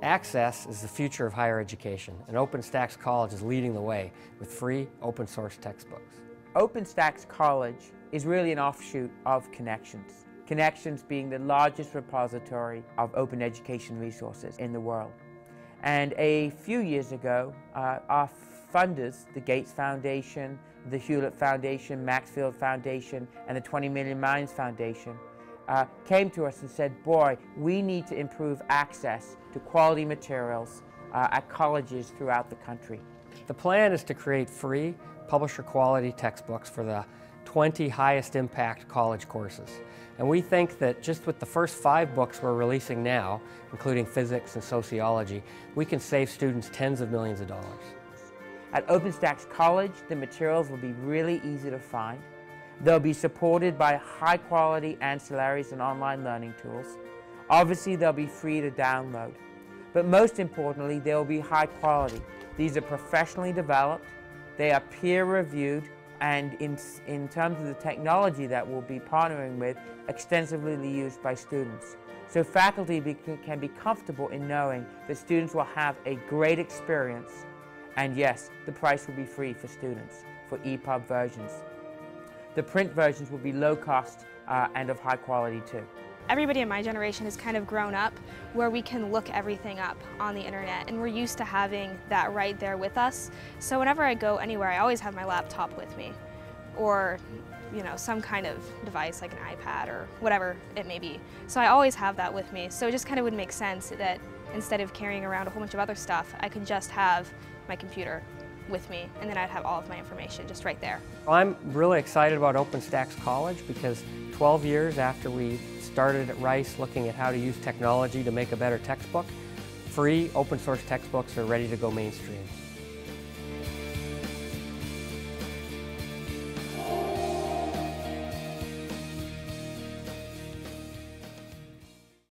Access is the future of higher education, and OpenStax College is leading the way with free, open-source textbooks. OpenStax College is really an offshoot of Connections. Connections being the largest repository of open education resources in the world. And a few years ago, our funders, the Gates Foundation, the Hewlett Foundation, Maxfield Foundation, and the 20 Million Minds Foundation, came to us and said, boy, we need to improve access to quality materials at colleges throughout the country. The plan is to create free, publisher-quality textbooks for the 20 highest impact college courses. And we think that just with the first 5 books we're releasing now, including physics and sociology, we can save students tens of millions of dollars. At OpenStax College, the materials will be really easy to find. They'll be supported by high-quality ancillaries and online learning tools. Obviously, they'll be free to download. But most importantly, they'll be high quality. These are professionally developed, they are peer-reviewed, and in terms of the technology that we'll be partnering with, extensively used by students. So faculty can be comfortable in knowing that students will have a great experience, and yes, the price will be free for students for EPUB versions. The print versions will be low cost and of high quality too. Everybody in my generation has kind of grown up where we can look everything up on the internet, and we're used to having that right there with us. So whenever I go anywhere, I always have my laptop with me, or some kind of device like an iPad or whatever it may be. So I always have that with me. So it just kind of would make sense that instead of carrying around a whole bunch of other stuff, I could just have my computer with me, and then I'd have all of my information just right there. I'm really excited about OpenStax College because 12 years after we started at Rice looking at how to use technology to make a better textbook, free open source textbooks are ready to go mainstream.